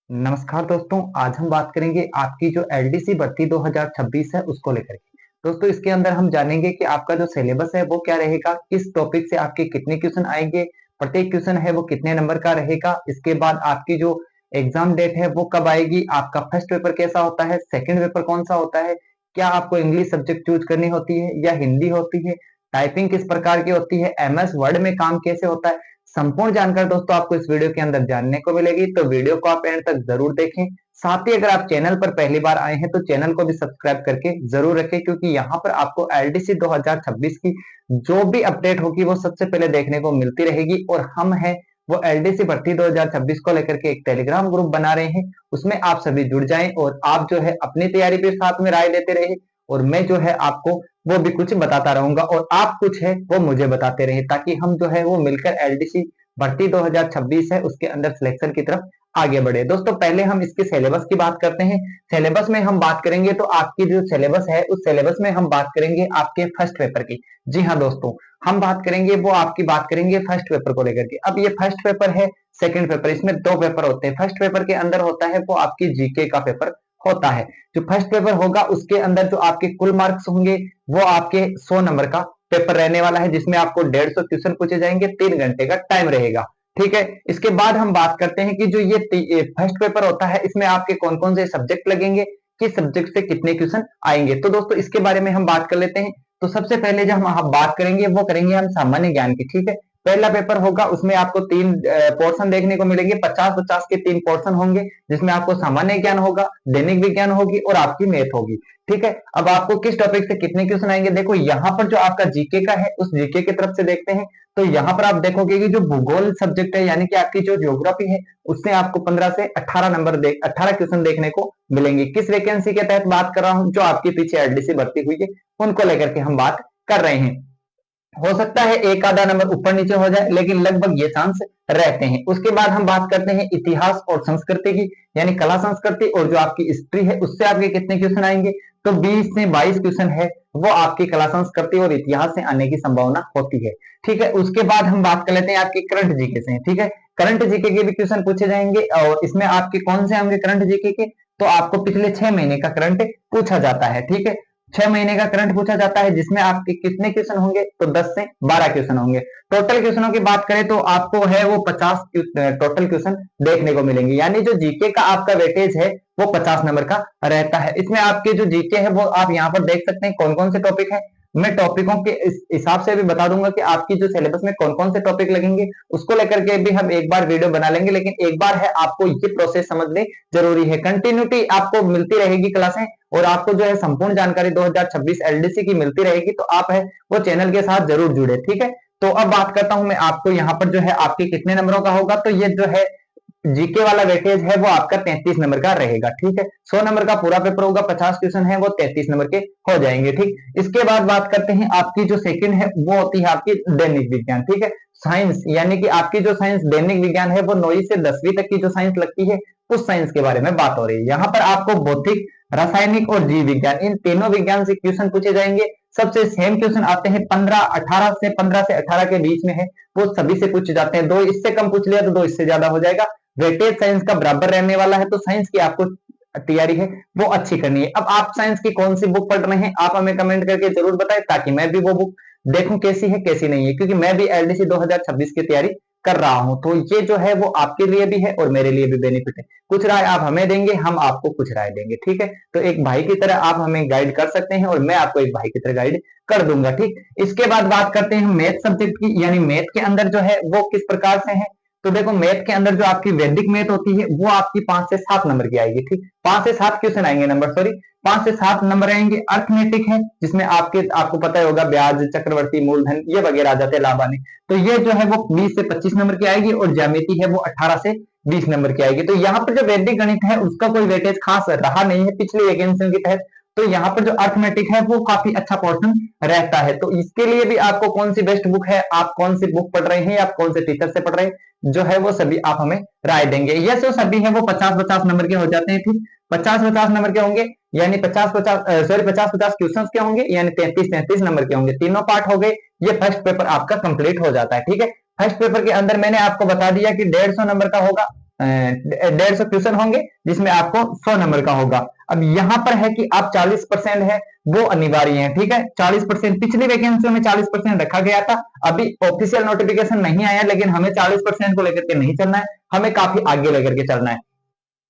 नमस्कार दोस्तों, आज हम बात करेंगे आपकी जो एलडीसी भर्ती 2026 है उसको लेकर के। दोस्तों इसके अंदर हम जानेंगे कि आपका जो सिलेबस है वो क्या रहेगा, किस टॉपिक से आपके कितने क्वेश्चन आएंगे, प्रत्येक क्वेश्चन है वो कितने नंबर का रहेगा, इसके बाद आपकी जो एग्जाम डेट है वो कब आएगी, आपका फर्स्ट पेपर कैसा होता है, सेकंड पेपर कौन सा होता है, क्या आपको इंग्लिश सब्जेक्ट चूज करनी होती है या हिंदी होती है, टाइपिंग किस प्रकार की होती है, एमएस वर्ड में काम कैसे होता है, संपूर्ण जानकारी दोस्तों आपको इस वीडियो के अंदर जानने को मिलेगी। तो वीडियो को आप एंड तक जरूर देखें। साथ ही अगर आप चैनल पर पहली बार आए हैं तो चैनल को भी सब्सक्राइब करके जरूर रखें, क्योंकि यहाँ पर आपको एलडीसी 2026 की जो भी अपडेट होगी वो सबसे पहले देखने को मिलती रहेगी। और हम हैं वो एलडीसी भर्ती 2026 को लेकर के एक टेलीग्राम ग्रुप बना रहे हैं, उसमें आप सभी जुड़ जाएं और आप जो है अपनी तैयारी पे साथ में राय देते रहे और मैं जो है आपको वो भी कुछ बताता रहूंगा और आप कुछ है वो मुझे बताते रहे, ताकि हम जो है वो मिलकर एलडीसी भर्ती 2026 है उसके अंदर सिलेक्शन की तरफ आगे बढ़े। दोस्तों पहले हम इसके सिलेबस की बात करते हैं। सिलेबस में हम बात करेंगे तो आपकी जो सिलेबस है उस सिलेबस में हम बात करेंगे आपके फर्स्ट पेपर की। जी हाँ दोस्तों, हम बात करेंगे वो आपकी बात करेंगे फर्स्ट पेपर को लेकर के। अब ये फर्स्ट पेपर है, सेकंड पेपर, इसमें दो पेपर होते हैं। फर्स्ट पेपर के अंदर होता है वो आपकी जीके का पेपर होता है। जो फर्स्ट पेपर होगा उसके अंदर जो आपके कुल मार्क्स होंगे वो आपके 100 नंबर का पेपर रहने वाला है, जिसमें आपको 150 क्वेश्चन पूछे जाएंगे, 3 घंटे का टाइम रहेगा। ठीक है, इसके बाद हम बात करते हैं कि जो ये फर्स्ट पेपर होता है इसमें आपके कौन कौन से सब्जेक्ट लगेंगे, किस सब्जेक्ट से कितने क्वेश्चन आएंगे। तो दोस्तों इसके बारे में हम बात कर लेते हैं। तो सबसे पहले जो हम बात करेंगे वो करेंगे हम सामान्य ज्ञान की। ठीक है, पहला पेपर होगा उसमें आपको तीन पोर्शन देखने को मिलेंगे, 50-50 के तीन पोर्शन होंगे, जिसमें आपको सामान्य ज्ञान होगा, दैनिक विज्ञान होगी और आपकी मैथ होगी। ठीक है, अब आपको किस टॉपिक से कितने क्वेश्चन आएंगे, देखो यहाँ पर जो आपका जीके का है उस जीके की तरफ से देखते हैं। तो यहाँ पर आप देखोगे कि जो भूगोल सब्जेक्ट है यानी कि आपकी जो ज्योग्राफी है उससे आपको 15 से 18 18 क्वेश्चन देखने को मिलेंगे। किस वैकेंसी के तहत बात कर रहा हूं, जो आपके पीछे एलडीसी भर्ती हुई है उनको लेकर के हम बात कर रहे हैं। हो सकता है एक आधा नंबर ऊपर नीचे हो जाए, लेकिन लगभग ये चांस रहते हैं। उसके बाद हम बात करते हैं इतिहास और संस्कृति की, यानी कला संस्कृति और जो आपकी हिस्ट्री है उससे आपके कितने क्वेश्चन आएंगे। तो 20 से 22 क्वेश्चन है वो आपकी कला संस्कृति और इतिहास से आने की संभावना होती है। ठीक है, उसके बाद हम बात कर लेते हैं आपके करंट जीके से। ठीक है, करंट जीके के भी क्वेश्चन पूछे जाएंगे और इसमें आपके कौन से होंगे करंट जीके के, तो आपको पिछले 6 महीने का करंट पूछा जाता है। ठीक है, 6 महीने का करंट पूछा जाता है, जिसमें आपके कितने क्वेश्चन होंगे, तो 10 से 12 क्वेश्चन होंगे। टोटल क्वेश्चनों की बात करें तो आपको है वो 50 टोटल क्वेश्चन देखने को मिलेंगे, यानी जो जीके का आपका वेटेज है वो 50 नंबर का रहता है। इसमें आपके जो जीके है वो आप यहाँ पर देख सकते हैं कौन कौन से टॉपिक है। मैं टॉपिकों के हिसाब से भी बता दूंगा कि आपकी जो सिलेबस में कौन कौन से टॉपिक लगेंगे, उसको लेकर के भी हम एक बार वीडियो बना लेंगे। लेकिन एक बार है आपको ये प्रोसेस समझनी जरूरी है, कंटिन्यूटी आपको मिलती रहेगी क्लासें और आपको जो है संपूर्ण जानकारी 2026 एलडीसी की मिलती रहेगी। तो आप है वो चैनल के साथ जरूर जुड़े। ठीक है, तो अब बात करता हूं मैं आपको यहाँ पर जो है आपके कितने नंबरों का होगा। तो ये जो है जीके वाला वेटेज है वो आपका 33 नंबर का रहेगा। ठीक है, 100 नंबर का पूरा पेपर होगा, 50 क्वेश्चन है वो 33 नंबर के हो जाएंगे। ठीक, इसके बाद बात करते हैं आपकी जो सेकंड है वो होती है आपकी दैनिक विज्ञान। ठीक है, साइंस, यानी कि आपकी जो साइंस दैनिक विज्ञान है वो 9वीं से 10वीं तक की जो साइंस लगती है उस साइंस के बारे में बात हो रही है। यहाँ पर आपको भौतिक, रासायनिक और जीव विज्ञान, इन तीनों विज्ञान से क्वेश्चन पूछे जाएंगे। सबसे सेम क्वेश्चन आते हैं 15 से 18 के बीच में है, वो सभी से पूछे जाते हैं। दो इससे कम पूछ लिया तो दो इससे ज्यादा हो जाएगा। वेटेज साइंस का बराबर रहने वाला है, तो साइंस की आपको तैयारी है वो अच्छी करनी है। अब आप साइंस की कौन सी बुक पढ़ रहे हैं आप हमें कमेंट करके जरूर बताएं, ताकि मैं भी वो बुक देखूं कैसी है कैसी नहीं है, क्योंकि मैं भी एलडीसी 2026 की तैयारी कर रहा हूं। तो ये जो है वो आपके लिए भी है और मेरे लिए भी बेनिफिट है। कुछ राय आप हमें देंगे, हम आपको कुछ राय देंगे। ठीक है, तो एक भाई की तरह आप हमें गाइड कर सकते हैं और मैं आपको एक भाई की तरह गाइड कर दूंगा। ठीक, इसके बाद बात करते हैं मैथ सब्जेक्ट की, यानी मैथ के अंदर जो है वो किस प्रकार से है। तो देखो मैथ के अंदर जो आपकी वैदिक मैथ होती है वो आपकी 5 से 7 नंबर की आएगी। ठीक, 5 से 7 क्वेश्चन आएंगे, नंबर सॉरी 5 से 7 नंबर आएंगे। अर्थमेटिक है जिसमें आपको पता ही होगा ब्याज, चक्रवर्ती मूलधन ये वगैरह आ जाते हैं, लाभ आने। तो ये जो है वो 20 से 25 नंबर की आएगी और ज्यामिति है वो 18 से 20 नंबर की आएगी। तो यहाँ पर जो वैदिक गणित है उसका कोई वेटेज खास रहा नहीं है पिछली वैकेंसियों के तहत। तो यहाँ पर जो अर्थमेटिक है वो काफी अच्छा पोर्शन रहता है। तो इसके लिए भी आपको कौन सी बेस्ट बुक है, आप कौन सी बुक पढ़ रहे हैं, आप कौन से टीचर से पढ़ रहे हैं, जो है वो सभी आप हमें राय देंगे। यस, जो सभी है वो 50-50 नंबर के हो जाते हैं। ठीक, 50-50 नंबर के होंगे, यानी 50-50 क्वेश्चन के होंगे, यानी 33-33 नंबर के होंगे। तीनों पार्ट हो गए, ये फर्स्ट पेपर आपका कंप्लीट हो जाता है। ठीक है, फर्स्ट पेपर के अंदर मैंने आपको बता दिया कि 150 नंबर का होगा 150 क्वेश्चन होंगे जिसमें आपको 100 नंबर का होगा। अब यहां पर है कि आप 40% है वो अनिवार्य है, ठीक है। 40% पिछली वैकेंसियों में 40% रखा गया था, अभी ऑफिशियल नोटिफिकेशन नहीं आया, लेकिन हमें 40% को लेकर के नहीं चलना है, हमें काफी आगे लेकर के चलना है।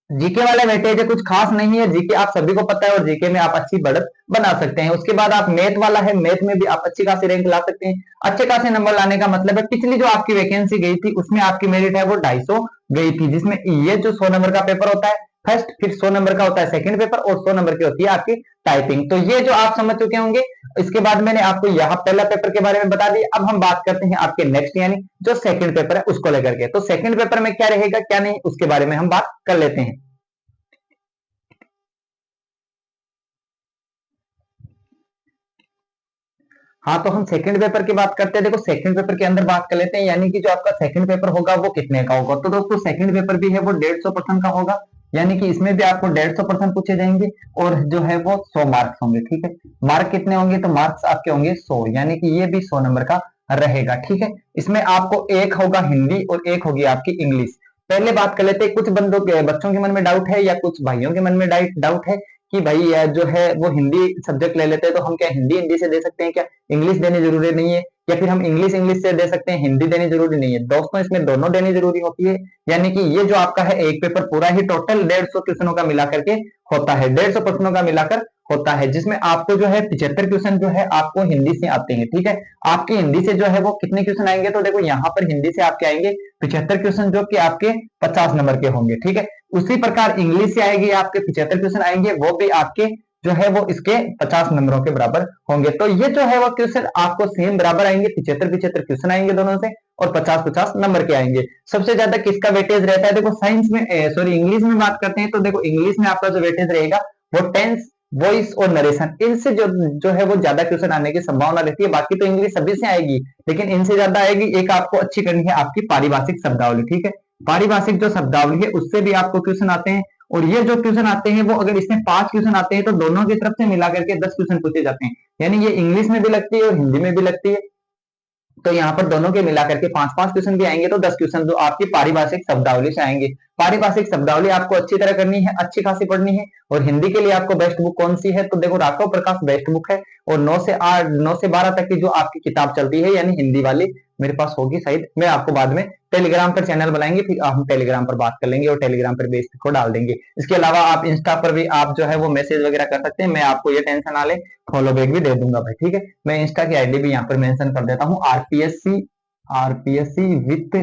जीके वाला वेटेज है कुछ खास नहीं है, जीके आप सभी को पता है और जीके में आप अच्छी बढ़त बना सकते हैं। उसके बाद आप मैथ वाला है, मैथ में भी आप अच्छी खासी रैंक ला सकते हैं। अच्छे खासे नंबर लाने का मतलब है पिछली जो आपकी वैकेंसी गई थी उसमें आपकी मेरिट है वो 250 गई थी, जिसमें ये जो 100 नंबर का पेपर होता है फर्स्ट, फिर 100 नंबर का होता है सेकंड पेपर और 100 नंबर की होती है आपकी टाइपिंग। तो ये जो आप समझ चुके होंगे। इसके बाद मैंने आपको यहाँ पहला पेपर के बारे में बता दिया। अब हम बात करते हैं आपके नेक्स्ट यानी जो सेकंड पेपर है उसको लेकर के। तो सेकंड पेपर में क्या रहेगा क्या नहीं उसके बारे में हम बात कर लेते हैं। हाँ, तो हम सेकंड पेपर की बात करते हैं। देखो सेकंड पेपर के अंदर बात कर लेते हैं, यानी कि जो आपका सेकंड पेपर होगा वो कितने का होगा। तो दोस्तों सेकंड पेपर भी है वो 150% का होगा, यानी कि इसमें भी आपको 150% पूछे जाएंगे और जो है वो 100 मार्क्स होंगे, ठीक है। मार्क कितने होंगे तो मार्क्स आपके होंगे 100, यानी कि ये भी 100 नंबर का रहेगा, ठीक है। इसमें आपको एक होगा हिंदी और एक होगी आपकी इंग्लिश। पहले बात कर लेते हैं, कुछ बंदों के बच्चों के मन में डाउट है या कुछ भाइयों के मन में डाउट है कि भाई जो है वो हिंदी सब्जेक्ट ले लेते हैं तो हम क्या हिंदी हिंदी से दे सकते हैं क्या, इंग्लिश देनी जरूरी नहीं है, या फिर हम इंग्लिश इंग्लिश से दे सकते हैं हिंदी देनी जरूरी नहीं है। दोस्तों इसमें दोनों देनी जरूरी होती है, यानी कि ये जो आपका है एक पेपर पूरा ही टोटल 150 क्वेश्चनों का मिलाकर के होता है, 150 प्रश्नों का मिलाकर होता है, जिसमें आपको जो है 75 क्वेश्चन जो है आपको हिंदी से आते हैं, ठीक है। आपके हिंदी से जो है वो कितने क्वेश्चन आएंगे तो देखो यहाँ पर हिंदी से आपके आएंगे 75 क्वेश्चन जो कि आपके 50 नंबर के होंगे, ठीक है। उसी प्रकार इंग्लिश से आएगी आपके 75 क्वेश्चन आएंगे, वो भी आपके जो है वो इसके 50 नंबरों के बराबर होंगे। तो ये जो है वो क्वेश्चन आपको सेम बराबर आएंगे, 75 क्वेश्चन आएंगे दोनों से और 50 नंबर के आएंगे। सबसे ज्यादा किसका वेटेज रहता है, देखो साइंस में सॉरी इंग्लिश में बात करते हैं तो देखो इंग्लिश में आपका जो वेटेज रहेगा वो टेंस, वॉइस और नरेशन, इनसे जो है वो ज्यादा क्वेश्चन आने की संभावना रहती है। बाकी तो इंग्लिश सभी से आएगी, लेकिन इनसे ज्यादा आएगी। एक आपको अच्छी करनी है आपकी पारिभाषिक शब्दावली, ठीक है। पारिभाषिक जो शब्दावली है उससे भी आपको क्वेश्चन आते हैं, और ये जो क्वेश्चन आते हैं वो अगर इसमें 5 क्वेश्चन आते हैं तो दोनों की तरफ से मिलाकर के 10 क्वेश्चन पूछे जाते हैं, यानी ये इंग्लिश में भी लगती है और हिंदी में भी लगती है। तो यहाँ पर दोनों के मिलाकर के 5-5 क्वेश्चन भी आएंगे तो 10 क्वेश्चन जो आपकी पारिभाषिक शब्दावली से आएंगे। पारिभाषिक शब्दावली आपको अच्छी तरह करनी है, अच्छी खासी पढ़नी है। और हिंदी के लिए आपको बेस्ट बुक कौन सी है तो देखो राघव प्रकाश बेस्ट बुक है, और 9 से 12 तक की जो आपकी किताब चलती है यानी हिंदी वाली मेरे पास होगी शायद, मैं आपको बाद में टेलीग्राम पर चैनल बनाएंगे फिर हम टेलीग्राम पर बात कर लेंगे और टेलीग्राम पर बेस को डाल देंगे। इसके अलावा आप इंस्टा पर भी आप जो है वो मैसेज वगैरह कर सकते हैं, मैं आपको ये टेंशन ना ले फॉलो बैक भी दे दूंगा भाई, ठीक है। मैं इंस्टा की आईडी भी यहाँ पर मेंशन कर देता हूँ, आरपीएससी विथ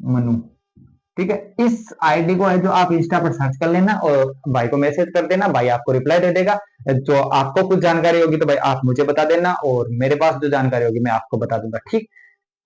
मनु, ठीक है। इस आईडी को है जो आप इंस्टा पर सर्च कर लेना और भाई को मैसेज कर देना, भाई आपको रिप्लाई दे देगा। जो आपको कुछ जानकारी होगी तो भाई आप मुझे बता देना और मेरे पास जो जानकारी होगी मैं आपको बता दूंगा, ठीक।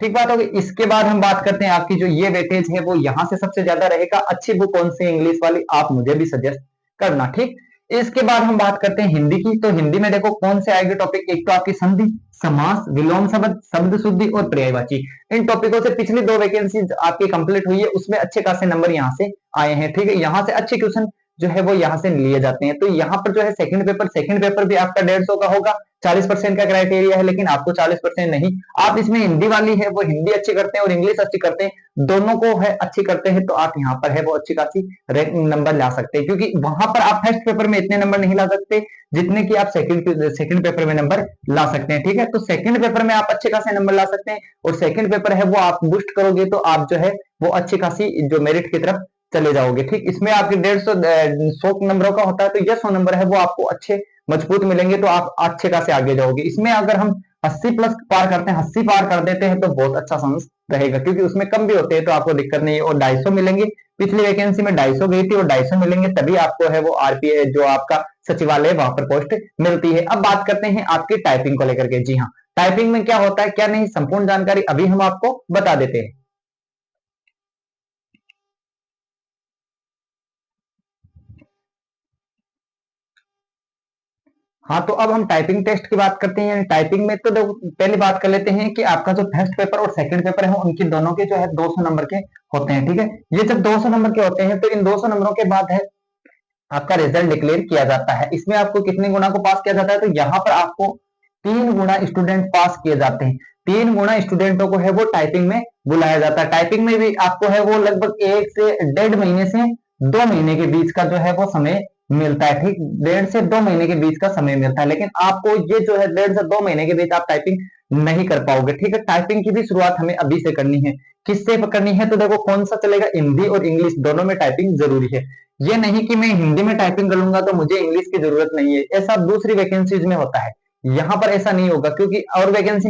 ठीक बात होगी। इसके बाद हम बात करते हैं आपकी जो ये वेटेज है वो यहाँ से सबसे ज्यादा रहेगा। अच्छी बुक कौन सी इंग्लिश वाली आप मुझे भी सजेस्ट करना, ठीक। इसके बाद हम बात करते हैं हिंदी की। तो हिंदी में देखो कौन से आएंगे टॉपिक, एक तो आपकी संधि, समास, विलोम शब्द, शब्द शुद्धि और पर्यायवाची। इन टॉपिकों से पिछली 2 वैकेंसी आपकी कंप्लीट हुई है उसमें अच्छे खासे नंबर यहाँ से आए हैं, ठीक है। यहाँ से अच्छे क्वेश्चन जो है वो यहाँ से लिए जाते हैं। तो यहाँ पर जो है सेकंड पेपर भी आपका 150 का होगा, 40% का क्राइटेरिया है, लेकिन आपको 40% नहीं। आप इसमें हिंदी वाली है वो हिंदी अच्छी करते हैं और इंग्लिश अच्छी करते हैं, दोनों को है अच्छी करते हैं, तो आप यहाँ पर है वो अच्छी खासी रैंक नंबर ला सकते हैं, क्योंकि वहां पर आप फर्स्ट पेपर में इतने नंबर नहीं ला सकते जितने की आप सेकंड पेपर में नंबर ला सकते हैं, ठीक है। तो सेकंड पेपर में आप अच्छे खासे नंबर ला सकते हैं और सेकंड पेपर है वो आप बूस्ट करोगे तो आप जो है वो अच्छी खासी जो मेरिट की तरफ चले जाओगे, ठीक। इसमें आपके 150 नंबरों का होता है, तो ये 100 नंबर है वो आपको अच्छे मजबूत मिलेंगे तो आप अच्छे खासे आगे जाओगे। इसमें अगर हम 80 प्लस पार करते हैं, 80 पार कर देते हैं तो बहुत अच्छा चांस रहेगा, क्योंकि उसमें कम भी होते हैं तो आपको दिक्कत नहीं है। और 250 मिलेंगे, पिछली वैकेंसी में 250 गई थी और 250 मिलेंगे तभी आपको है वो आरपीए जो आपका सचिवालय वहां पर पोस्ट मिलती है। अब बात करते हैं आपकी टाइपिंग को लेकर के। जी हाँ, टाइपिंग में क्या होता है क्या नहीं संपूर्ण जानकारी अभी हम आपको बता देते हैं। हाँ, तो अब हम टाइपिंग टेस्ट की बात करते हैं। यानी टाइपिंग में तो देखो पहले बात कर लेते हैं कि आपका जो फर्स्ट पेपर और सेकंड पेपर है उनकी दोनों के जो है 200 नंबर के होते हैं, ठीक है। ये जब 200 नंबर के होते हैं तो इन 200 नंबरों के बाद है आपका रिजल्ट डिक्लेयर किया जाता है। इसमें आपको कितने गुना को पास किया जाता है तो यहाँ पर आपको 3 गुना स्टूडेंट पास किए जाते हैं। 3 गुना स्टूडेंटों को है वो टाइपिंग में बुलाया जाता है। टाइपिंग में भी आपको है वो लगभग 1 से 1.5 महीने से 2 महीने के बीच का जो है वो समय मिलता है, ठीक, 1.5 से 2 महीने के बीच का समय मिलता है। लेकिन आपको ये जो है 1.5 से 2 महीने के बीच आप टाइपिंग नहीं कर पाओगे, ठीक है। टाइपिंग की भी शुरुआत हमें अभी से करनी है। किससे करनी है? तो देखो कौन सा चलेगा, हिंदी और इंग्लिश दोनों में टाइपिंग जरूरी है। ये नहीं कि मैं हिंदी में टाइपिंग कर लूंगा तो मुझे इंग्लिश की जरूरत नहीं है, ऐसा दूसरी वैकेंसीज में होता है। यहाँ पर ऐसा नहीं होगा, क्योंकि और वैकेंसी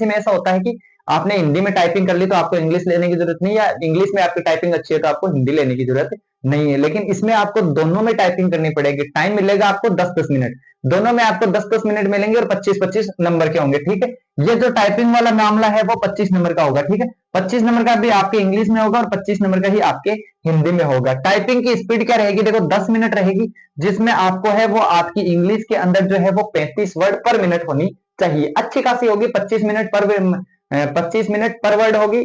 में ऐसा होता है कि आपने हिंदी में टाइपिंग कर ली तो आपको इंग्लिश लेने की जरूरत नहीं, या इंग्लिश में आपकी टाइपिंग अच्छी है तो आपको हिंदी लेने की जरूरत नहीं है। लेकिन इसमें आपको दोनों में टाइपिंग करनी पड़ेगी। टाइम मिलेगा आपको 10-10 मिनट, दोनों में आपको 10-10 मिनट मिलेंगे और 25-25 नंबर के होंगे, ठीक है। ये जो टाइपिंग वाला मामला है वो 25 नंबर का होगा, ठीक है। 25 नंबर का भी आपके इंग्लिश में होगा और 25 नंबर का ही आपके हिंदी में होगा। टाइपिंग की स्पीड क्या रहेगी? देखो 10 मिनट रहेगी, जिसमें आपको है वो आपकी इंग्लिश के अंदर जो है वो 35 वर्ड पर मिनट होनी चाहिए, अच्छी खासी होगी। 25 मिनट पर वर्ड होगी,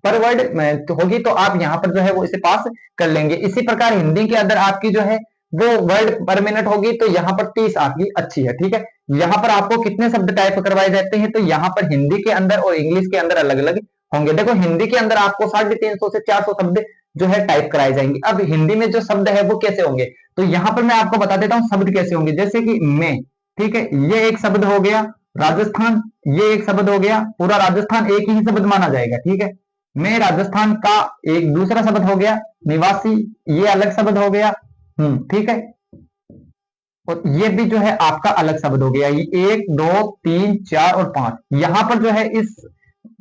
पर वर्ड तो होगी, तो आप यहाँ पर जो है वो इसे पास कर लेंगे। इसी प्रकार हिंदी के अंदर आपकी जो है वो वर्ड पर मिनट होगी, तो यहाँ पर 30 आपकी अच्छी है, ठीक है। यहाँ पर आपको कितने शब्द टाइप करवाए जाते हैं? तो यहाँ पर हिंदी के अंदर और इंग्लिश के अंदर अलग अलग होंगे। देखो हिंदी के अंदर आपको 350 से 400 शब्द जो है टाइप कराए जाएंगे। अब हिंदी में जो शब्द है वो कैसे होंगे? तो यहाँ पर मैं आपको बता देता हूँ शब्द कैसे होंगे। जैसे कि मैं, ठीक है, ये एक शब्द हो गया। राजस्थान, ये एक शब्द हो गया। पूरा राजस्थान एक ही शब्द माना जाएगा, ठीक है। मैं राजस्थान का एक दूसरा शब्द हो गया। निवासी, ये अलग शब्द हो गया, ठीक है। और ये भी जो है आपका अलग शब्द हो गया। ये 1, 2, 3, 4 और 5, यहां पर जो है इस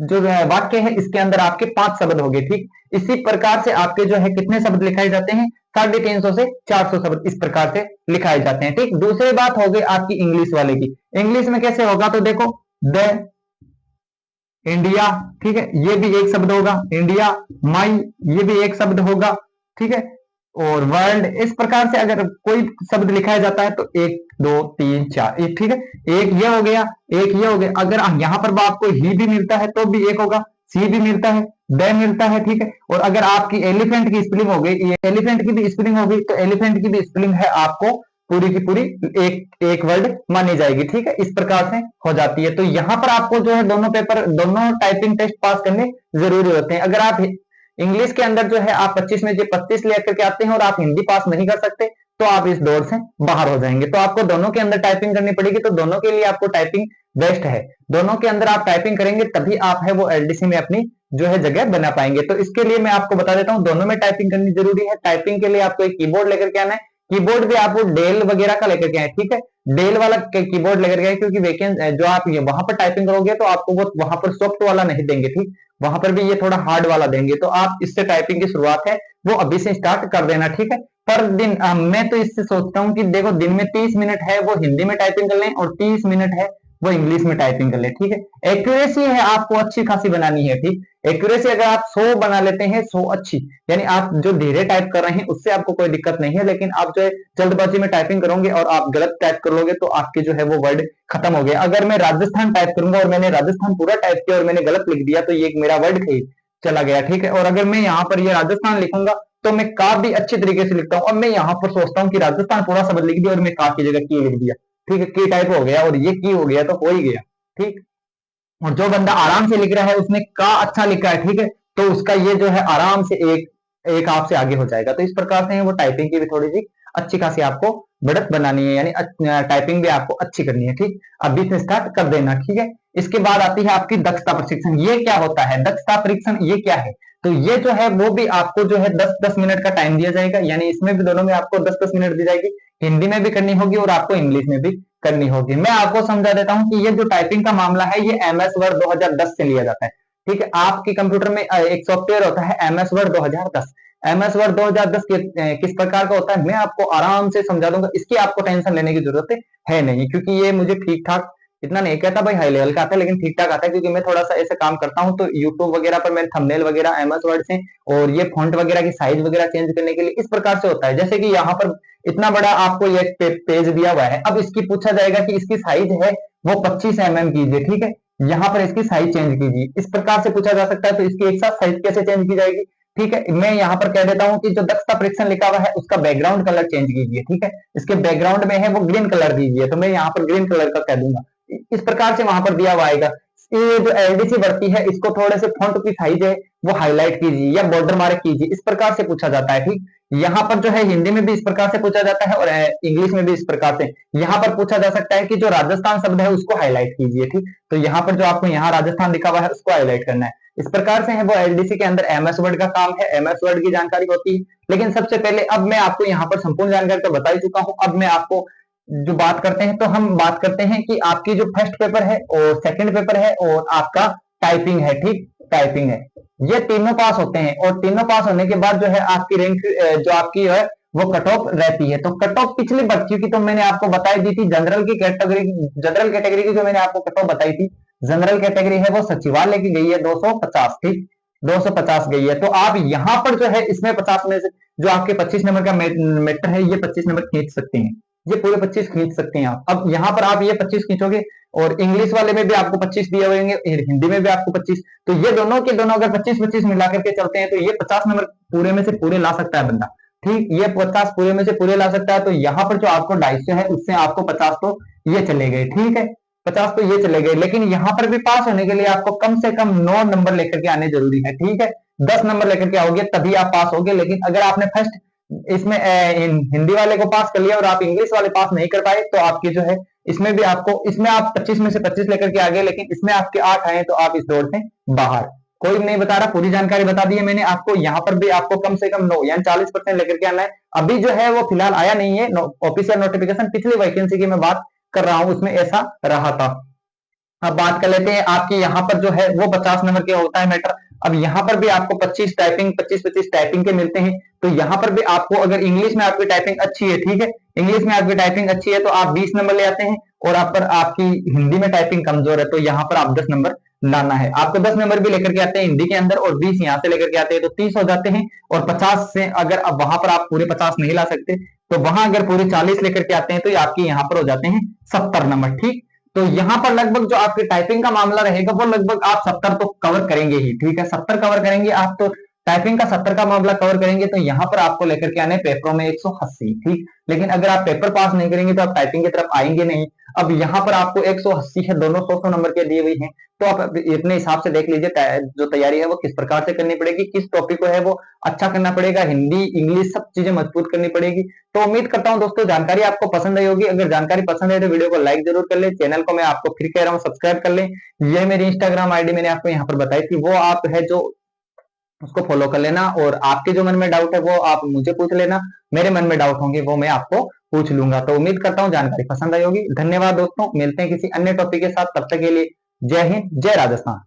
जो वाक्य है इसके अंदर आपके 5 शब्द हो गए, ठीक। इसी प्रकार से आपके जो है कितने शब्द लिखाए जाते हैं? 350 से 400 शब्द इस प्रकार से लिखाए जाते हैं, ठीक। दूसरी बात हो गई आपकी इंग्लिश वाले की। इंग्लिश में कैसे होगा? तो देखो द, इंडिया, ठीक है, ये भी एक शब्द होगा। इंडिया, माई, ये भी एक शब्द होगा, ठीक है। और वर्ल्ड, इस प्रकार से अगर कोई शब्द लिखाया जाता है तो 1, 2, 3, 4, एक, ठीक है। एक ये हो गया, एक ये हो गया। अगर यहाँ पर आपको ही भी मिलता है तो भी एक होगा, सी भी मिलता है, द मिलता है, ठीक है। और अगर आपकी एलिफेंट की स्पेलिंग हो गई, ये एलिफेंट की भी स्पेलिंग हो गई, तो एलिफेंट की भी स्पेलिंग है आपको पूरी की पूरी एक एक वर्ड मानी जाएगी, ठीक है। इस प्रकार से हो जाती है। तो यहाँ पर आपको जो है दोनों टाइपिंग टेस्ट पास करने जरूरी होते हैं। अगर आप इंग्लिश के अंदर जो है आप 25 में से 25 लेकर के आते हैं और आप हिंदी पास नहीं कर सकते, तो आप इस दौड़ से बाहर हो जाएंगे। तो आपको दोनों के अंदर टाइपिंग करनी पड़ेगी। तो दोनों के लिए आपको टाइपिंग बेस्ट है। दोनों के अंदर आप टाइपिंग करेंगे तभी आप है वो एलडीसी में अपनी जो है जगह बना पाएंगे। तो इसके लिए मैं आपको बता देता हूँ, दोनों में टाइपिंग करनी जरूरी है। टाइपिंग के लिए आपको एक कीबोर्ड लेकर के आना है। कीबोर्ड भी आपको डेल वगैरह का लेकर के आए, ठीक है। डेल वाला कीबोर्ड लेकर के आए, क्योंकि वैकेंसी जो आप वहां पर टाइपिंग करोगे तो आपको वो वहां पर सॉफ्ट वाला नहीं देंगे, ठीक। वहां पर भी ये थोड़ा हार्ड वाला देंगे। तो आप इससे टाइपिंग की शुरुआत है वो अभी से स्टार्ट कर देना, ठीक है। पर दिन मैं तो इससे सोचता हूँ कि देखो दिन में 30 मिनट है वो हिंदी में टाइपिंग कर लें और 30 मिनट है वो इंग्लिश में टाइपिंग कर ले, ठीक है। एक्यूरेसी है आपको अच्छी खासी बनानी है, ठीक। एक्यूरेसी अगर आप 100 बना लेते हैं, 100 अच्छी, यानी आप जो धीरे टाइप कर रहे हैं उससे आपको कोई दिक्कत नहीं है। लेकिन आप जो है जल्दबाजी में टाइपिंग करोगे और आप गलत टाइप कर लोगे तो आपके जो है वो वर्ड खत्म हो गया। अगर मैं राजस्थान टाइप करूंगा और मैंने राजस्थान पूरा टाइप किया और मैंने गलत लिख दिया तो ये मेरा वर्ड चला गया, ठीक है। और अगर मैं यहाँ पर ये राजस्थान लिखूंगा तो मैं का भी अच्छी तरीके से लिखता हूँ। अब मैं यहाँ पर सोचता हूँ कि राजस्थान पूरा शब्द लिख दिया और मैं का की जगह की लिख दिया, ठीक है। की टाइप हो गया और ये की हो गया तो हो ही गया, ठीक। और जो बंदा आराम से लिख रहा है उसने का अच्छा लिखा है, ठीक है, तो उसका ये जो है आराम से एक एक आपसे आगे हो जाएगा। तो इस प्रकार से वो टाइपिंग की भी थोड़ी सी अच्छी खासी आपको बढ़त बनानी है, यानी टाइपिंग भी आपको अच्छी करनी है, ठीक। अभी से स्टार्ट कर देना, ठीक है। इसके बाद आती है आपकी दक्षता परीक्षण। ये क्या होता है दक्षता परीक्षण? ये क्या है? तो ये जो है वो भी आपको जो है 10-10 मिनट का टाइम दिया जाएगा, यानी इसमें भी दोनों में आपको 10-10 मिनट दी जाएगी। हिंदी में भी करनी होगी और आपको इंग्लिश में भी करनी होगी। मैं आपको समझा देता हूं कि ये जो टाइपिंग का मामला है ये एमएस वर्ड 2010 से लिया जाता है, ठीक है। आपके कंप्यूटर में एक सॉफ्टवेयर होता है एमएस वर्ड 2010। एमएस वर्ड 2010 किस प्रकार का होता है मैं आपको आराम से समझा दूंगा, इसकी आपको टेंशन लेने की जरूरत है नहीं, क्योंकि ये मुझे ठीक ठाक इतना नहीं कहता भाई हाई लेवल का आता है, लेकिन ठीक ठाक आता है। क्योंकि मैं थोड़ा सा ऐसे काम करता हूँ तो यूट्यूब वगैरह पर मैं थंबनेल वगैरह एमएस वर्ड से और ये फॉन्ट वगैरह की साइज वगैरह चेंज करने के लिए इस प्रकार से होता है। जैसे कि यहाँ पर इतना बड़ा आपको ये पेज दिया हुआ है, अब इसकी पूछा जाएगा कि इसकी साइज है वो 25 कीजिए, ठीक है। यहाँ पर इसकी साइज चेंज कीजिए, इस प्रकार से पूछा जा सकता है। तो इसकी एक साथ साइज कैसे चेंज की जाएगी, ठीक है। मैं यहाँ पर कह देता हूँ कि जो दक्षता परीक्षण लिखा हुआ है उसका बैकग्राउंड कलर चेंज कीजिए, ठीक है। इसके बैकग्राउंड में है वो ग्रीन कलर दीजिए, तो मैं यहाँ पर ग्रीन कलर का कह दूंगा। इस प्रकार से वहां पर दिया हुआ आएगा। ये जो एलडीसी भर्ती है इसको थोड़े से फॉन्ट की साइज है वो हाईलाइट कीजिए या बॉर्डर मार्क कीजिए, इस प्रकार से पूछा जाता है। ठीक, यहाँ पर जो है हिंदी में भी इस प्रकार से पूछा जाता है और इंग्लिश में भी इस प्रकार से। यहाँ पर पूछा जा सकता है कि जो राजस्थान शब्द है उसको हाईलाइट कीजिए। ठीक, तो यहाँ पर जो आपको यहाँ राजस्थान लिखा हुआ है उसको हाईलाइट करना है। इस प्रकार से है वो एलडीसी के अंदर एमएस वर्ड का काम है, एमएस वर्ड की जानकारी होती है। लेकिन सबसे पहले अब मैं आपको यहाँ पर संपूर्ण जानकारी तो बता ही चुका हूँ, अब मैं आपको जो बात करते हैं तो हम बात करते हैं कि आपकी जो फर्स्ट पेपर है और सेकंड पेपर है और आपका टाइपिंग है। ठीक, टाइपिंग है, ये तीनों पास होते हैं और तीनों पास होने के बाद जो है आपकी रैंक जो आपकी है वो कट ऑफ रहती है। तो कट ऑफ पिछली भर्तियों की तो मैंने आपको बताई दी थी, जनरल कैटेगरी की जो मैंने आपको कट ऑफ बताई थी, जनरल कैटेगरी है वो सचिवालय की गई है 250। ठीक, 250 गई है। तो आप यहाँ पर जो है इसमें 50 में से जो आपके 25 नंबर का मैटर है ये 25 नंबर खींच सकते हैं, ये पूरे 25 खींच सकते हैं आप। अब यहाँ पर आप ये 25 खींचोगे और इंग्लिश वाले में भी आपको 25 दिए हुए होंगे, हिंदी में भी आपको 25, तो ये दोनों के दोनों अगर 25-25 मिला करके चलते हैं तो ये 50 नंबर पूरे में से पूरे ला सकता है बंदा। ठीक, ये 50 पूरे में से पूरे ला सकता है। तो यहाँ पर जो आपको 250 है उससे आपको 50 तो ये चले गए। ठीक है, 50 तो ये चले गए, लेकिन यहाँ पर भी पास होने के लिए आपको कम से कम 9 नंबर लेकर के आने जरूरी है। ठीक है, 10 नंबर लेकर के आओगे तभी आप पास होगे। लेकिन अगर आपने फर्स्ट इसमें हिंदी वाले को पास कर लिया और आप इंग्लिश वाले पास नहीं कर पाए तो आपकी जो है इसमें भी आपको, इसमें आप 25 में से 25 लेकर के आ गए लेकिन इसमें आपके 8 आए तो आप इस दौड़ से बाहर। कोई नहीं बता रहा, पूरी जानकारी बता दी है मैंने आपको। यहाँ पर भी आपको कम से कम 9 यानी 40% लेकर के आना है। अभी जो है वो फिलहाल आया नहीं है ऑफिशियल नोटिफिकेशन, पिछली वैकेंसी की मैं बात कर रहा हूं उसमें ऐसा रहा था। अब बात कर लेते हैं आपकी यहाँ पर जो है वो 50 नंबर के होता है मैटर। अब यहाँ पर भी आपको 25 टाइपिंग 25-25 टाइपिंग के मिलते हैं। तो यहाँ पर भी आपको अगर इंग्लिश में आपकी टाइपिंग अच्छी है, ठीक है, इंग्लिश में आपकी टाइपिंग अच्छी है तो आप 20 नंबर ले आते हैं और आप पर आपकी हिंदी में टाइपिंग कमजोर है तो यहाँ पर आप 10 नंबर लाना है। आपको 10 नंबर भी लेकर के आते हैं हिंदी के अंदर और 20 यहाँ से लेकर के आते हैं तो 30 हो जाते हैं। और 50 से अगर अब वहां पर आप पूरे 50 नहीं ला सकते तो वहां अगर पूरे 40 लेकर के आते हैं तो आपके यहाँ पर हो जाते हैं 70 नंबर। ठीक, तो यहाँ पर लगभग जो आपके टाइपिंग का मामला रहेगा वो लगभग आप 70 तो कवर करेंगे ही। ठीक है, 70 कवर करेंगे आप, तो टाइपिंग का 70 का मामला कवर करेंगे तो यहाँ पर आपको लेकर के आने पेपरों में 180। ठीक, लेकिन अगर आप पेपर पास नहीं करेंगे तो आप टाइपिंग की तरफ आएंगे नहीं। अब यहाँ पर आपको 180 है, दोनों 100 नंबर के दिए हुए हैं तो आप इतने हिसाब से देख लीजिए जो तैयारी है वो किस प्रकार से करनी पड़ेगी, किस टॉपिक को है वो अच्छा करना पड़ेगा, हिंदी इंग्लिश सब चीजें मजबूत करनी पड़ेगी। तो उम्मीद करता हूं दोस्तों जानकारी आपको पसंद आई होगी। अगर जानकारी पसंद है तो वीडियो को लाइक जरूर कर ले, चैनल को मैं आपको फिर कह रहा हूँ सब्सक्राइब कर ले। ये मेरी इंस्टाग्राम आईडी मैंने आपको यहाँ पर बताई थी, वो आप है जो उसको फॉलो कर लेना और आपके जो मन में डाउट है वो आप मुझे पूछ लेना, मेरे मन में डाउट होंगे वो मैं आपको पूछ लूंगा। तो उम्मीद करता हूँ जानकारी पसंद आई होगी। धन्यवाद दोस्तों, मिलते हैं किसी अन्य टॉपिक के साथ, तब तक के लिए जय हिंद जय राजस्थान।